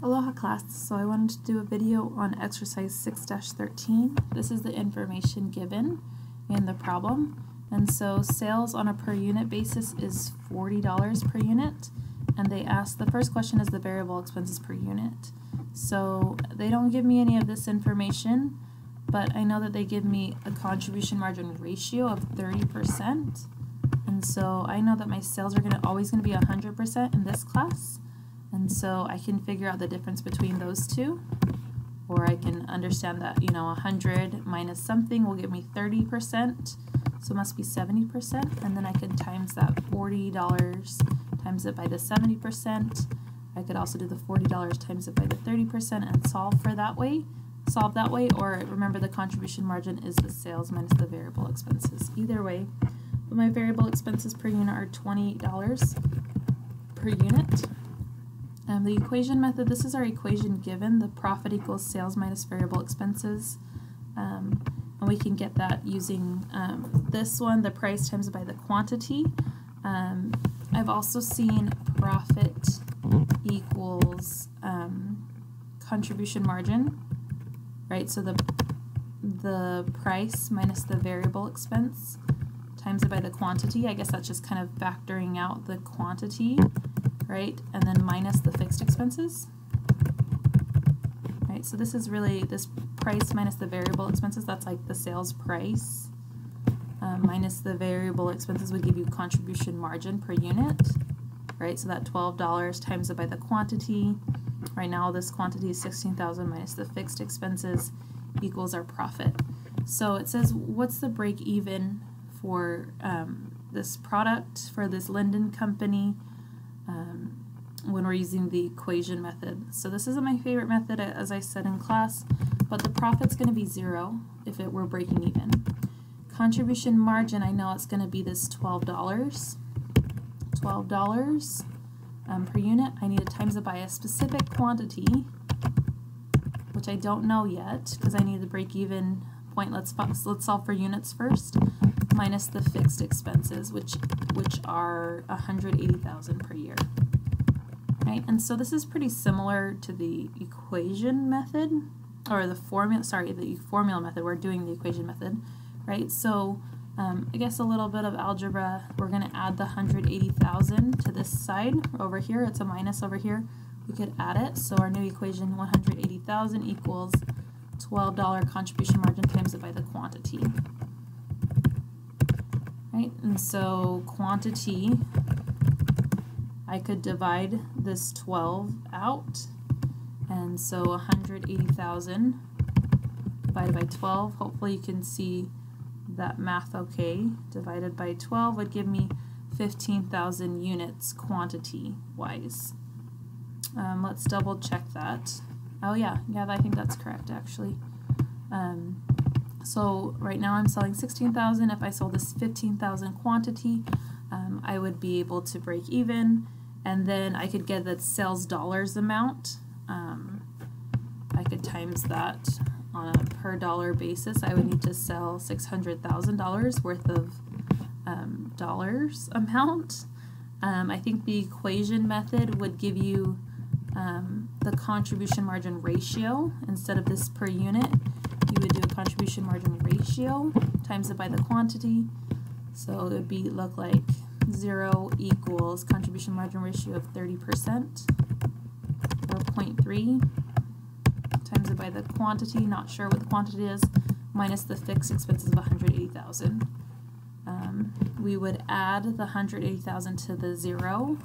Aloha class, so I wanted to do a video on exercise 6-13. This is the information given in the problem, and so sales on a per unit basis is $40 per unit, and they ask, the first question is the variable expenses per unit. So they don't give me any of this information, but I know that they give me a contribution margin ratio of 30%, and so I know that my sales are always going to be 100% in this class. And so I can figure out the difference between those two, or I can understand that, 100 minus something will give me 30%, so it must be 70%, and then I can times that $40, times it by the 70%. I could also do the $40 times it by the 30% and solve that way, or remember the contribution margin is the sales minus the variable expenses. Either way, but my variable expenses per unit are $28 per unit. The equation method, this is our equation given, the profit equals sales minus variable expenses, and we can get that using this one, the price times by the quantity. I've also seen profit equals contribution margin, right? So the price minus the variable expense times it by the quantity. I guess that's just kind of factoring out the quantity, right, and then minus the fixed expenses, right? So this is really this price minus the variable expenses. That's like the sales price minus the variable expenses would give you contribution margin per unit, right? So that $12 times it by the quantity. Right now this quantity is 16,000 minus the fixed expenses equals our profit. So it says what's the break even for this product, for this Linden company, when we're using the equation method. So this isn't my favorite method, as I said in class, but the profit's going to be 0 if we're breaking even. Contribution margin, I know it's going to be this $12 per unit. I need to times it by a specific quantity, which I don't know yet because I need the break even point. Let's solve for units first, minus the fixed expenses, which are 180,000 per year. Right, and so this is pretty similar to the equation method, or the formula method. We're doing the equation method, right? So I guess a little bit of algebra. We're going to add the 180,000 to this side over here. It's a minus over here. We could add it. So our new equation, 180,000 equals $12 contribution margin times it by the quantity. Right, and so quantity, I could divide this 12 out, and so 180,000 divided by 12, hopefully you can see that math okay, divided by 12 would give me 15,000 units quantity-wise. Let's double check that. Oh yeah, I think that's correct actually. So right now I'm selling 16,000. If I sold this 15,000 quantity, I would be able to break even, and then I could get the sales dollars amount. I could times that on a per dollar basis. I would need to sell $600,000 worth of dollars amount. I think the equation method would give you the contribution margin ratio. Instead of this per unit, you would do a contribution margin ratio, times it by the quantity. So it would look like 0 equals contribution margin ratio of 30%, or 0.3, times it by the quantity, not sure what the quantity is, minus the fixed expenses of 180,000. We would add the 180,000 to the 0,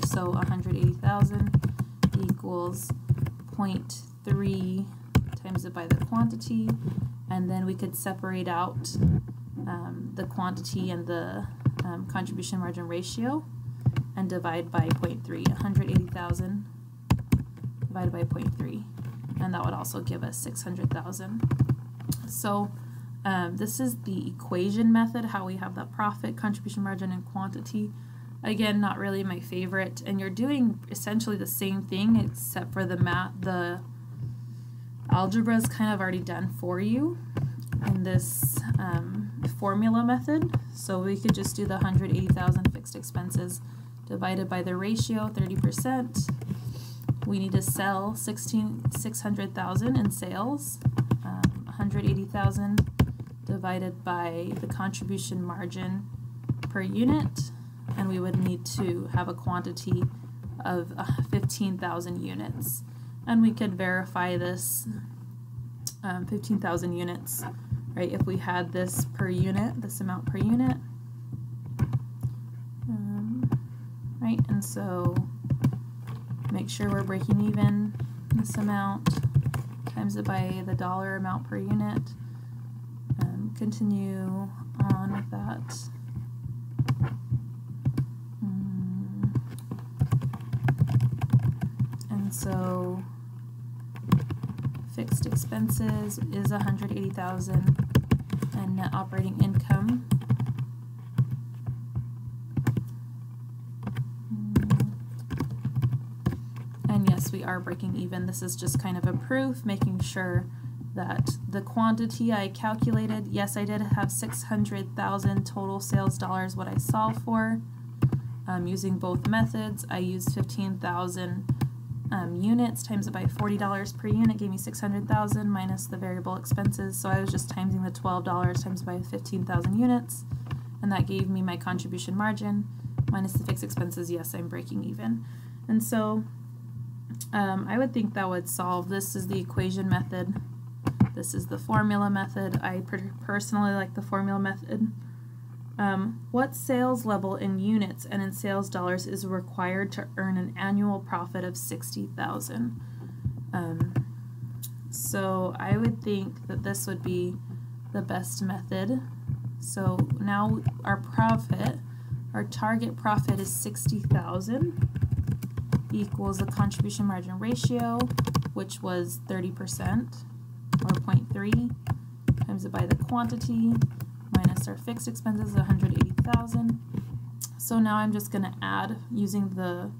so 180,000 equals 0.3 times it by the quantity, and then we could separate out the quantity and the contribution margin ratio and divide by 0.3, 180,000 divided by 0.3, and that would also give us 600,000. So this is the equation method, how we have that profit, contribution margin, and quantity. Again, not really my favorite, and you're doing essentially the same thing except for the algebra is kind of already done for you in this formula method. So we could just do the 180,000 fixed expenses divided by the ratio, 30%, we need to sell 600,000 in sales, 180,000 divided by the contribution margin per unit, and we would need to have a quantity of 15,000 units. And we could verify this 15,000 units, right, if we had this per unit, this amount per unit, right, and so make sure we're breaking even this amount, times it by the dollar amount per unit, continue on with that. And so fixed expenses is 180,000, and net operating income and yes, we are breaking even. This is just kind of a proof, making sure that the quantity I calculated, yes, I did have 600,000 total sales dollars, what I solved for. Using both methods, I used 15,000 units, times it by $40 per unit, gave me 600,000 minus the variable expenses, so I was just timesing the $12 times by 15,000 units, and that gave me my contribution margin, minus the fixed expenses. Yes, I'm breaking even. And so I would think that would solve. This is the equation method. This is the formula method. I personally like the formula method. What sales level in units and in sales dollars is required to earn an annual profit of 60,000? So I would think that this would be the best method. So now our profit, our target profit is 60,000 equals the contribution margin ratio, which was 30%, or 0.3, times it by the quantity, minus our fixed expenses, 180,000. So now I'm just going to add, using the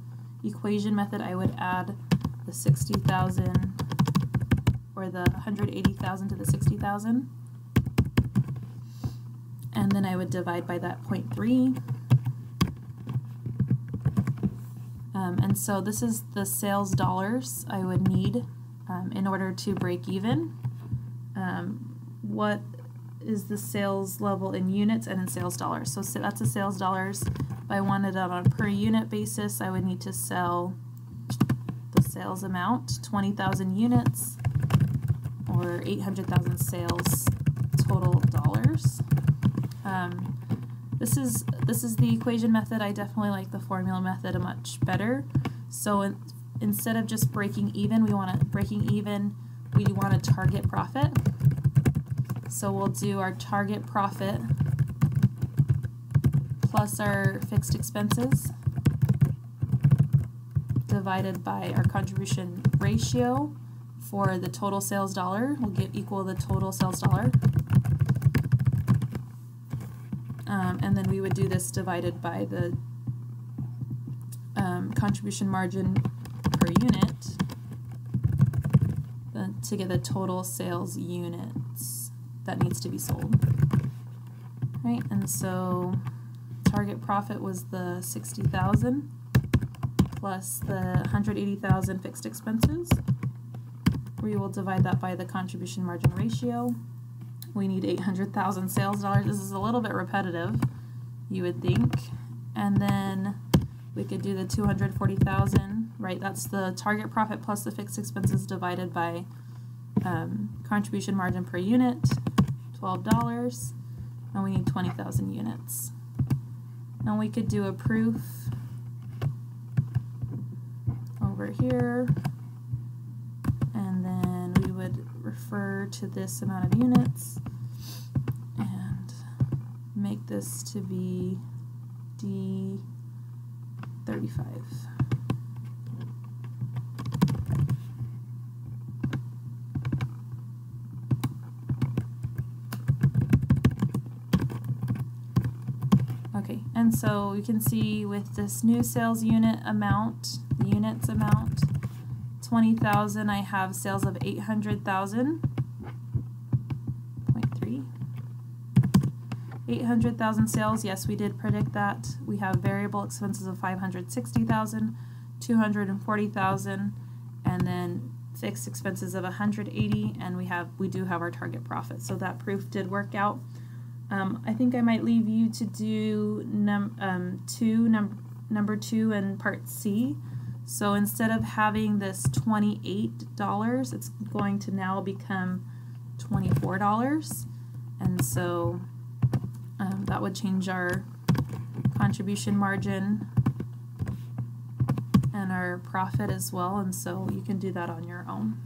equation method, I would add the 60,000, or the 180,000 to the 60,000, and then I would divide by that 0.3. And so this is the sales dollars I would need in order to break even. What is the sales level in units and in sales dollars? So that's the sales dollars. If I wanted it on a per unit basis, I would need to sell the sales amount, 20,000 units, or 800,000 sales total dollars. This is the equation method. I definitely like the formula method much better. So instead of just breaking even, we want a target profit. So we'll do our target profit plus our fixed expenses divided by our contribution ratio for the total sales dollar. We'll equal the total sales dollar. And then we would do this divided by the contribution margin per unit to get the total sales units that needs to be sold. Right, and so target profit was the 60,000 plus the 180,000 fixed expenses. We will divide that by the contribution margin ratio. We need 800,000 sales dollars. This is a little bit repetitive, you would think. And then we could do the 240,000, right? That's the target profit plus the fixed expenses divided by contribution margin per unit, $12, and we need 20,000 units. Now we could do a proof over here, and then we would refer to this amount of units and make this to be D35. Okay, and so you can see with this new sales unit amount, the units amount, 20,000, I have sales of 800,000, 0.3. 800,000 sales, yes, we did predict that. We have variable expenses of 560,000, 240,000, and then fixed expenses of 180, and we do have our target profit. So that proof did work out. I think I might leave you to do number 2 and part C. So instead of having this $28, it's going to now become $24, and so that would change our contribution margin and our profit as well, and so you can do that on your own.